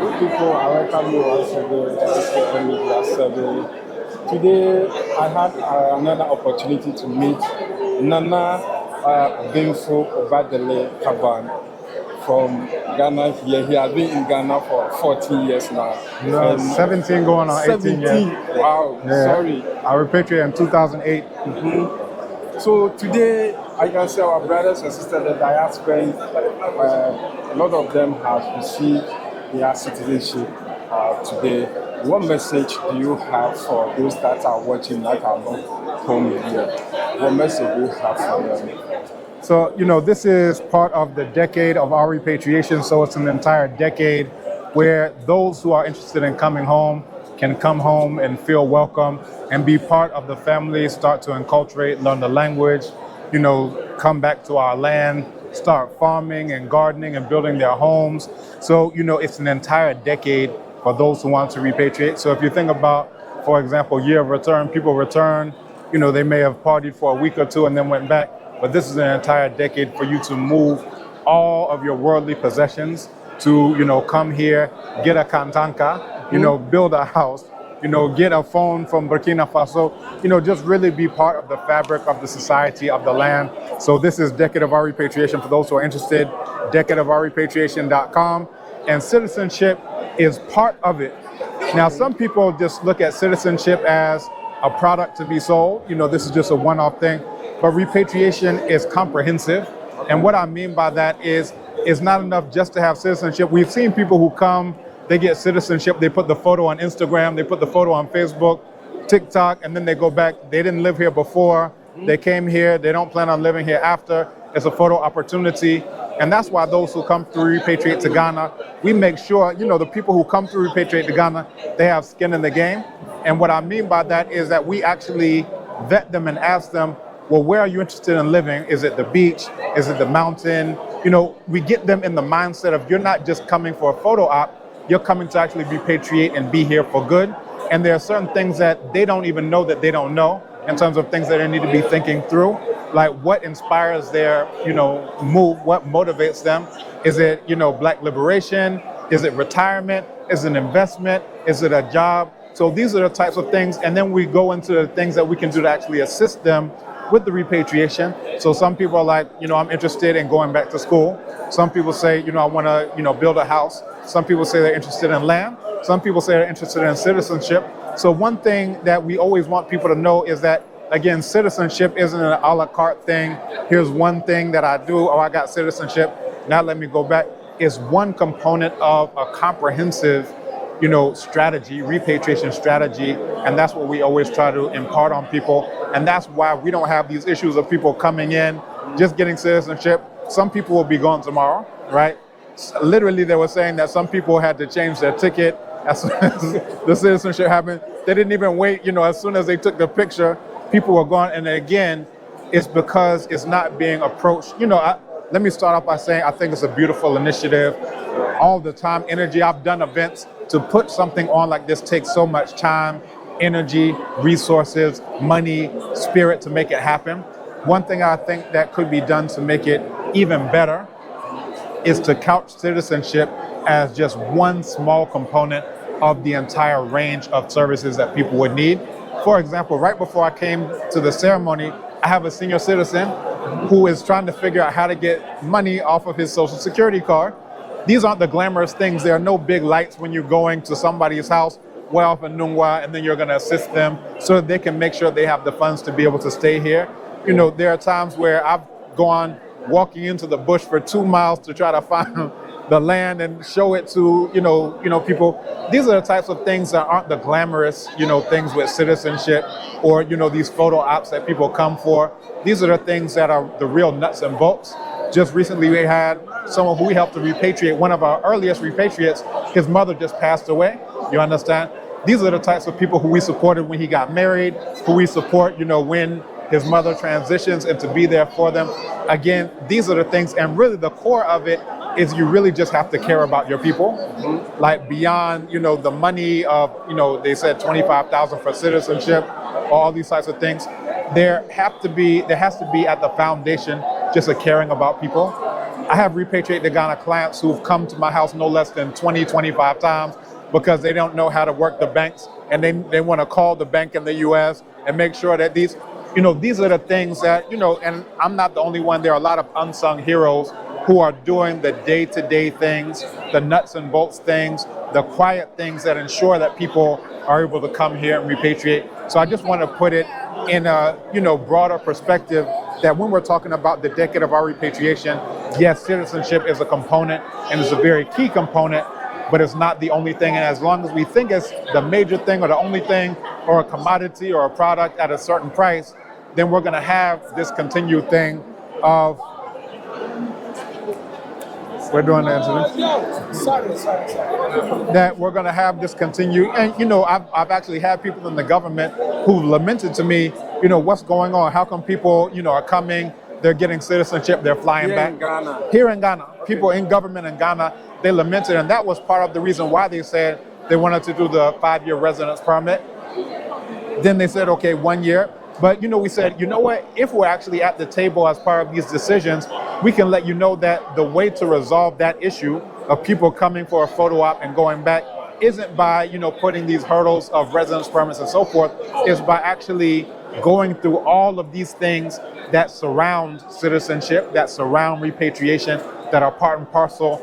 Good people, I welcome you once again to this media survey. Today, I had another opportunity to meet Nana Ɔbenfo O Kambon from Ghana here. He has been in Ghana for 14 years now. No, 17 going on 18 years. Wow, Yeah. sorry. I repatriated in 2008. So today, I can say our brothers and sisters, the diaspora, a lot of them have received their citizenship today. What message do you have for those that are watching that are not home here? What message do you have for them? So, this is part of the decade of our repatriation. So it's an entire decade where those who are interested in coming home can come home and feel welcome and be part of the family, start to enculturate, learn the language, come back to our land, start farming and gardening and building their homes. So, it's an entire decade for those who want to repatriate. So if you think about, for example, year of return, people return, they may have partied for a week or two and then went back. But this is an entire decade for you to move all of your worldly possessions to, come here, get a kantanka, build a house, get a phone from Burkina Faso, just really be part of the fabric of the society of the land. So this is Decade of Our Repatriation for those who are interested, decadeofourrepatriation.com. And citizenship is part of it. Now, some people just look at citizenship as a product to be sold. This is just a one-off thing. But repatriation is comprehensive. And what I mean by that is, it's not enough just to have citizenship. We've seen people who come, they get citizenship, they put the photo on Instagram, they put the photo on Facebook, TikTok, and then they go back. They didn't live here before. They came here. They don't plan on living here after. It's a photo opportunity. And that's why those who come through Repatriate to Ghana, we make sure, the people who come through Repatriate to Ghana, they have skin in the game. And what I mean by that is that we actually vet them and ask them, well, where are you interested in living? Is it the beach? Is it the mountain? We get them in the mindset of you're not just coming for a photo op, you're coming to actually repatriate and be here for good. And there are certain things that they don't even know that they don't know in terms of things that they need to be thinking through. Like what inspires their, move, what motivates them? Is it, black liberation? Is it retirement? Is it an investment? Is it a job? So these are the types of things. And then we go into the things that we can do to actually assist them with the repatriation. So some people are like, I'm interested in going back to school. Some people say, I want to, build a house. Some people say they're interested in land. Some people say they're interested in citizenship. So one thing that we always want people to know is that, again, citizenship isn't an a la carte thing. Here's one thing that I do. Oh, I got citizenship. Now let me go back. It's one component of a comprehensive strategy, repatriation strategy, and that's what we always try to impart on people. And that's why we don't have these issues of people coming in, just getting citizenship. Some people will be gone tomorrow, right? Literally, they were saying that some people had to change their ticket as soon as the citizenship happened. They didn't even wait, as soon as they took the picture, people were gone. And again, it's because it's not being approached. Let me start off by saying I think it's a beautiful initiative. All the time, energy. I've done events. To put something on like this takes so much time, energy, resources, money, spirit to make it happen. One thing I think that could be done to make it even better is to couch citizenship as just one small component of the entire range of services that people would need. For example, right before I came to the ceremony, I have a senior citizen who is trying to figure out how to get money off of his Social Security card. These aren't the glamorous things. There are no big lights when you're going to somebody's house way off in Nungwa, and then you're going to assist them so that they can make sure they have the funds to be able to stay here. There are times where I've gone walking into the bush for 2 miles to try to find the land and show it to, people. These are the types of things that aren't the glamorous, things with citizenship or, these photo ops that people come for. These are the things that are the real nuts and bolts. Just recently, we had someone who we helped to repatriate, one of our earliest repatriates. His mother just passed away. You understand? These are the types of people who we supported when he got married, who we support, when his mother transitions, and to be there for them. Again, these are the things, and really the core of it is you really just have to care about your people. Like beyond, the money of, they said 25,000 for citizenship, all these types of things. There has to be at the foundation just a caring about people. I have Repatriate to Ghana clients who've come to my house no less than 20, 25 times because they don't know how to work the banks, and they want to call the bank in the US and make sure that these are the things that, and I'm not the only one. There are a lot of unsung heroes who are doing the day-to-day things, the nuts and bolts things, the quiet things that ensure that people are able to come here and repatriate. So I just want to put it in a broader perspective that when we're talking about the decade of our repatriation, yes, citizenship is a component and it's a very key component, but it's not the only thing. And as long as we think it's the major thing or the only thing or a commodity or a product at a certain price, then we're going to have this continued thing of we're doing the incident. Sorry. That we're going to have this continue. And, I've actually had people in the government who've lamented to me, what's going on? How come people, are coming, they're getting citizenship, they're flying back? Here in Ghana. Okay. People in government in Ghana, they lamented, and that was part of the reason why they said they wanted to do the 5-year residence permit. Then they said, okay, 1 year. But, we said, what? If we're actually at the table as part of these decisions, we can let you know that the way to resolve that issue of people coming for a photo op and going back isn't by, putting these hurdles of residence permits and so forth. It's by actually going through all of these things that surround citizenship, that surround repatriation, that are part and parcel.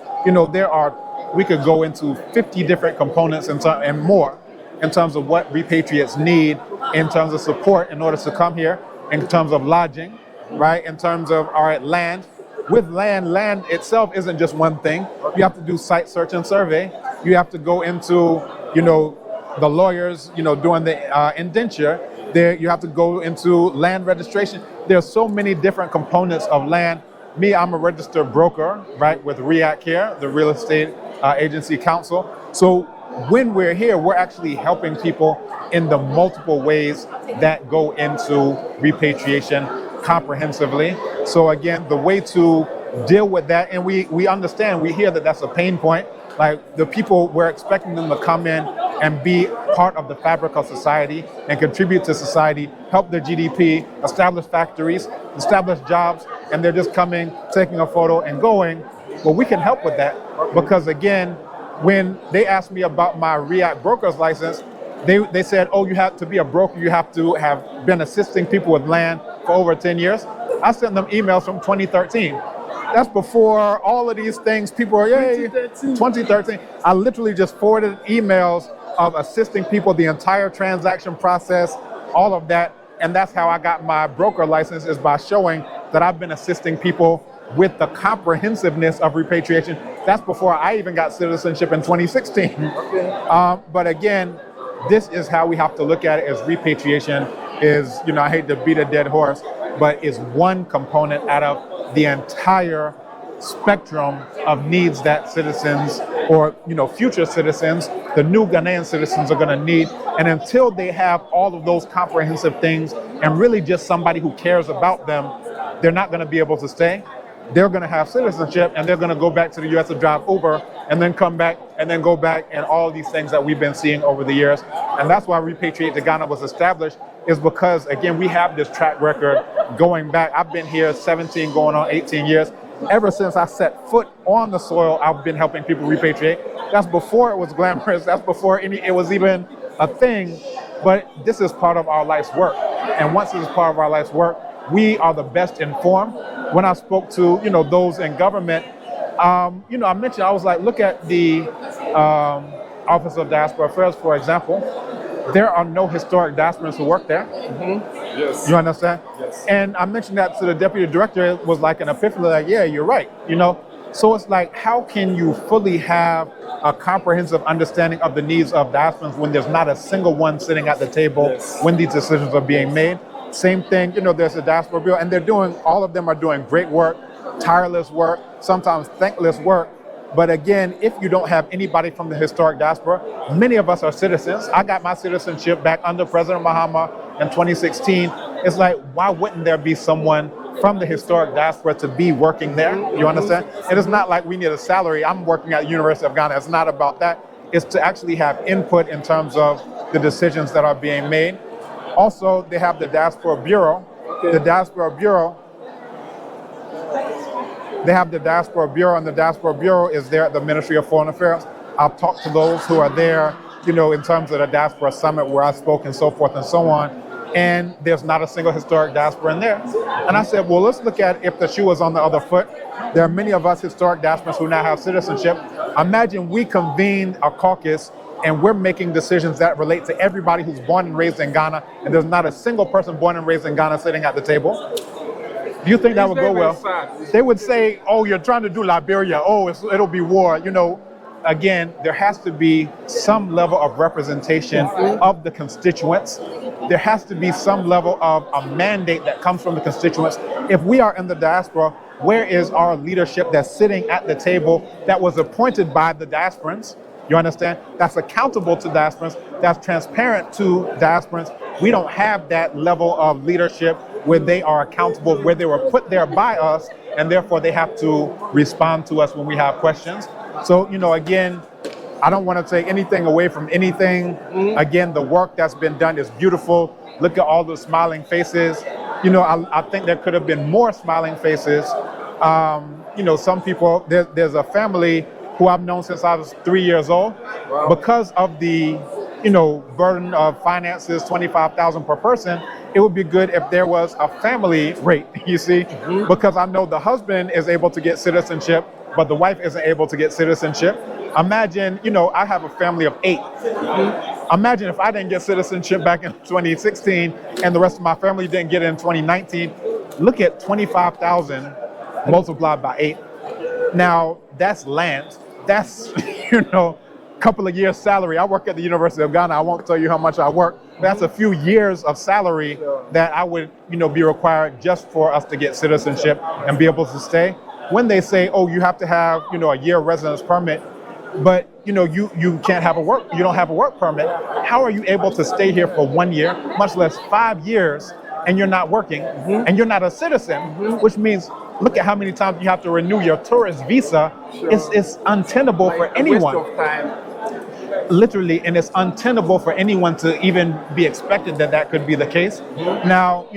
We could go into 50 different components and more in terms of what repatriates need, in terms of support in order to come here, in terms of lodging, right? In terms of land. With land itself isn't just one thing. You have to do site search and survey. You have to go into, the lawyers, doing the indenture. There, you have to go into land registration. There are so many different components of land. Me, I'm a registered broker, right, with REAC here, the Real Estate Agency Council. So when we're here, we're actually helping people in the multiple ways that go into repatriation comprehensively. So again, the way to deal with that, and we understand, we hear that that's a pain point. Like the people, we're expecting them to come in and be part of the fabric of society and contribute to society, help their GDP, establish factories, establish jobs, and they're just coming, taking a photo and going. Well, we can help with that because again, when they asked me about my REACT broker's license, they said, oh, you have to be a broker, you have to have been assisting people with land for over 10 years. I sent them emails from 2013. That's before all of these things, people are, 2013. I literally just forwarded emails of assisting people, the entire transaction process, all of that. And that's how I got my broker license, is by showing that I've been assisting people with the comprehensiveness of repatriation. That's before I even got citizenship in 2016. Okay. But again, this is how we have to look at it, as repatriation is, I hate to beat a dead horse, but is one component out of the entire spectrum of needs that citizens or, future citizens, the new Ghanaian citizens are going to need. And until they have all of those comprehensive things and really just somebody who cares about them, they're not going to be able to stay. They're going to have citizenship and they're going to go back to the U.S. to drive Uber and then come back and then go back, and all of these things that we've been seeing over the years. And that's why Repatriate to Ghana was established, is because, again, we have this track record going back. I've been here 17, going on 18 years. Ever since I set foot on the soil, I've been helping people repatriate. That's before it was glamorous. That's before it was even a thing. But this is part of our life's work. And once this is part of our life's work, we are the best informed. When I spoke to, those in government, I mentioned, I was like, look at the Office of Diaspora Affairs, for example. There are no historic diasporans who work there. Mm-hmm. Yes. You understand? Yes. And I mentioned that to the deputy director. It was like an epiphany, like, yeah, you're right. So it's like, how can you fully have a comprehensive understanding of the needs of diasporans when there's not a single one sitting at the table when these decisions are being made? Same thing, there's a diaspora bill, and all of them are doing great work, tireless work, sometimes thankless work. But again, if you don't have anybody from the historic diaspora, many of us are citizens. I got my citizenship back under President Mahama in 2016. It's like, why wouldn't there be someone from the historic diaspora to be working there? You understand? It is not like we need a salary. I'm working at the University of Ghana. It's not about that. It's to actually have input in terms of the decisions that are being made. Also, they have the Diaspora Bureau. Okay. The Diaspora Bureau, They have the Diaspora Bureau, and the Diaspora Bureau is there at the Ministry of Foreign Affairs. I've talked to those who are there, in terms of the Diaspora Summit where I spoke and so forth and so on, and there's not a single historic diaspora in there. And I said, well, let's look at if the shoe was on the other foot. There are many of us historic diasporans who now have citizenship. Imagine we convened a caucus and we're making decisions that relate to everybody who's born and raised in Ghana, and there's not a single person born and raised in Ghana sitting at the table. Do you think that would go well? They would say, oh, you're trying to do Liberia. Oh, it'll be war. Again, there has to be some level of representation of the constituents. There has to be some level of a mandate that comes from the constituents. If we are in the diaspora, where is our leadership that's sitting at the table that was appointed by the diasporans? You understand? That's accountable to diasporans, that's transparent to diasporans. We don't have that level of leadership where they are accountable, where they were put there by us, and therefore they have to respond to us when we have questions. So, again, I don't want to take anything away from anything. Again, the work that's been done is beautiful. Look at all the smiling faces. I think there could have been more smiling faces. Some people, there's a family who I've known since I was 3 years old. Wow. Because of the, burden of finances, $25,000 per person, it would be good if there was a family rate, you see, because I know the husband is able to get citizenship, but the wife isn't able to get citizenship. Imagine, I have a family of 8. Imagine if I didn't get citizenship back in 2016 and the rest of my family didn't get it in 2019. Look at 25,000 multiplied by 8. Now, that's land. That's, a couple of years' salary. I work at the University of Ghana. I won't tell you how much I work. That's a few years of salary that I would, be required just for us to get citizenship and be able to stay. When they say, oh, you have to have, a year residence permit, but, you can't have you don't have a work permit. How are you able to stay here for 1 year, much less 5 years, and you're not working, and you're not a citizen, which means look at how many times you have to renew your tourist visa. It's untenable for anyone. Waste of time. Literally, and it's untenable for anyone to even be expected that could be the case. Now,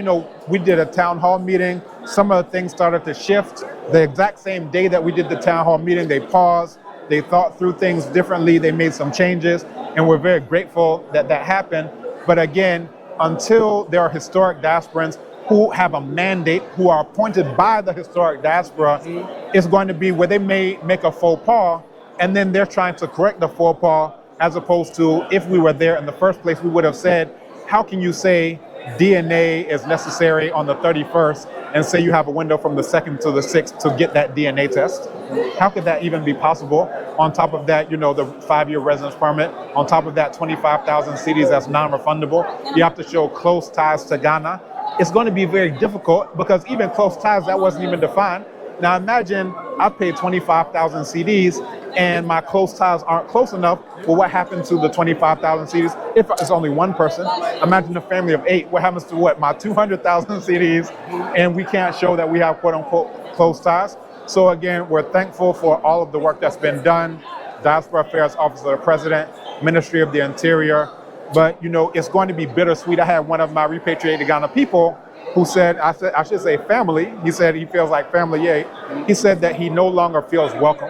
we did a town hall meeting. Some of the things started to shift. The exact same day that we did the town hall meeting, they paused. They thought through things differently. They made some changes, and we're very grateful that happened. But again, until there are historic diasporans who have a mandate, who are appointed by the historic diaspora, it's going to be where they may make a faux pas, and then they're trying to correct the faux pas, as opposed to if we were there in the first place, we would have said, how can you say DNA is necessary on the 31st and say you have a window from the 2nd to the 6th to get that DNA test? How could that even be possible? On top of that, the 5-year residence permit. On top of that, 25,000 cedis that's non-refundable. You have to show close ties to Ghana. It's going to be very difficult because even close ties, that wasn't even defined. Now imagine I paid 25,000 CDs and my close ties aren't close enough. Well, what happened to the 25,000 CDs if it's only one person? Imagine a family of 8. What happens to my 200,000 CDs and we can't show that we have quote unquote close ties? So again, we're thankful for all of the work that's been done. Diaspora Affairs Office of the President, Ministry of the Interior. But it's going to be bittersweet. I had one of my repatriated Ghana people who said, I should say family. He said he feels like family. He said that he no longer feels welcome.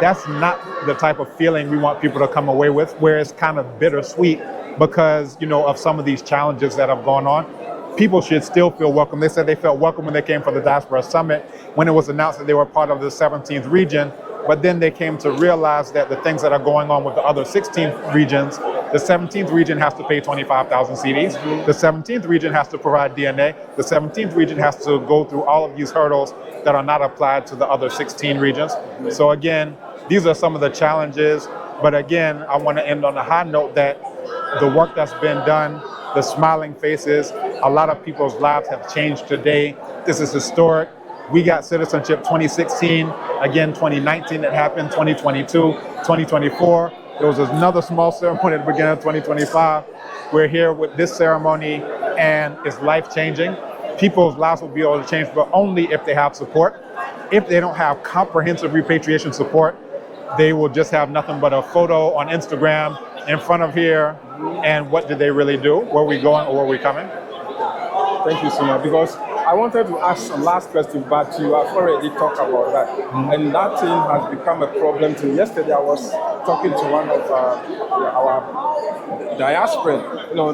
That's not the type of feeling we want people to come away with, where it's kind of bittersweet because, of some of these challenges that have gone on. People should still feel welcome. They said they felt welcome when they came for the Diaspora Summit, when it was announced that they were part of the 17th region. But then they came to realize that the things that are going on with the other 16 regions, the 17th region has to pay 25,000 CDs. The 17th region has to provide DNA. The 17th region has to go through all of these hurdles that are not applied to the other 16 regions. So again, these are some of the challenges. But again, I want to end on a high note that the work that's been done, the smiling faces, a lot of people's lives have changed today. This is historic. We got citizenship 2016, again 2019 it happened, 2022, 2024. There was another small ceremony at the beginning of 2025. We're here with this ceremony and it's life-changing. People's lives will be able to change, but only if they have support. If they don't have comprehensive repatriation support, they will just have nothing but a photo on Instagram in front of here. And what did they really do? Where are we going or where are we coming? Thank you so much, because I wanted to ask some last question, but you have already talked about that. And that thing has become a problem too. Yesterday I was talking to one of our diaspora,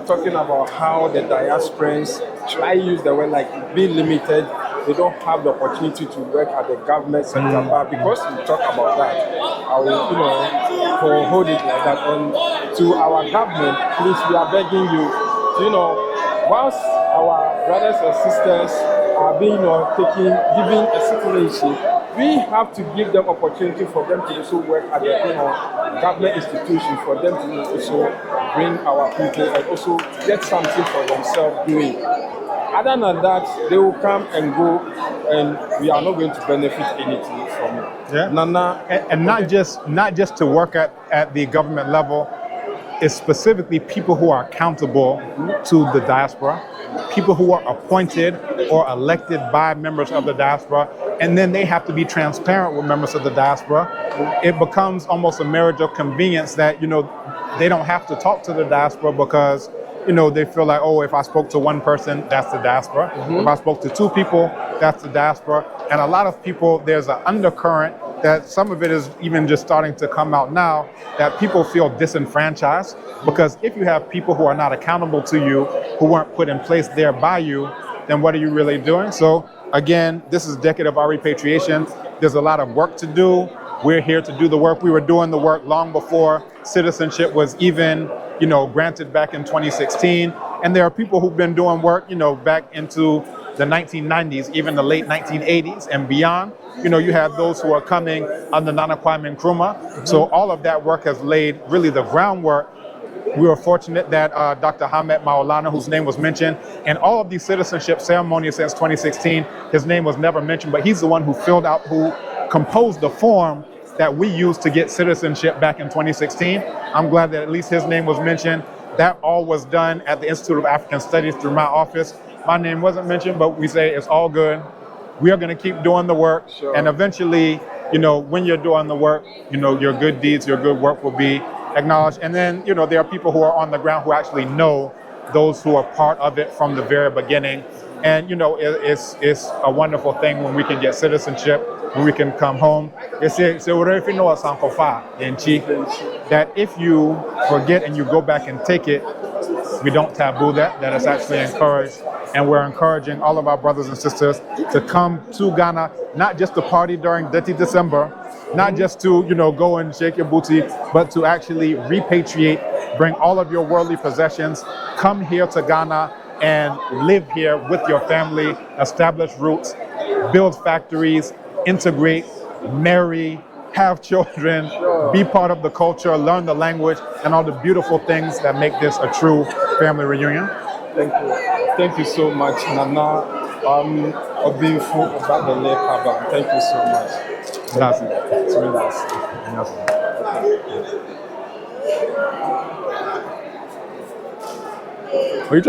talking about how the diasporans try to use the word like being limited. They don't have the opportunity to work at the government sector, but because we talk about that, I will, hold it like that. And to our government, please, we are begging you, whilst our brothers and sisters are being given a citizenship, we have to give them opportunity for them to also work at the government institutions, for them to also bring our people and also get something for themselves doing. Other than that, they will come and go, and we are not going to benefit anything from it. Yeah. Nana, And not just to work at the government level. It's specifically people who are accountable to the diaspora, people who are appointed or elected by members of the diaspora, and then they have to be transparent with members of the diaspora. It becomes almost a marriage of convenience that, they don't have to talk to the diaspora because, they feel like, oh, if I spoke to one person, that's the diaspora. If I spoke to two people, that's the diaspora. And a lot of people, there's an undercurrent that some of it is even just starting to come out now, that people feel disenfranchised because if you have people who are not accountable to you, who weren't put in place there by you, then what are you really doing? So again, this is a decade of our repatriation. There's a lot of work to do. We're here to do the work. We were doing the work long before citizenship was even, granted back in 2016. And there are people who've been doing work, back into the 1990s, even the late 1980s and beyond. You have those who are coming under Nana Kwame Nkrumah. So all of that work has laid really the groundwork. We were fortunate that Dr. Hamed Maulana, whose name was mentioned, in all of these citizenship ceremonies since 2016, his name was never mentioned, but he's the one who composed the form that we used to get citizenship back in 2016. I'm glad that at least his name was mentioned. That all was done at the Institute of African Studies through my office. My name wasn't mentioned, but we say it's all good. We are going to keep doing the work. Sure. And eventually, when you're doing the work, your good deeds, your good work will be acknowledged. And then, there are people who are on the ground who actually know those who are part of it from the very beginning. And, it's a wonderful thing when we can get citizenship, when we can come home. They say, that if you forget and you go back and take it, we don't taboo that is actually encouraged. And we're encouraging all of our brothers and sisters to come to Ghana, not just to party during Dirty December, not just to, go and shake your booty, but to actually repatriate, bring all of your worldly possessions, come here to Ghana and live here with your family, establish roots, build factories, integrate, marry, have children, be part of the culture, learn the language, and all the beautiful things that make this a true family reunion. Thank you. Thank you so much, Nana. Ɔbenfo O Kambon. Thank you so much. That's It's really nice. Are you trying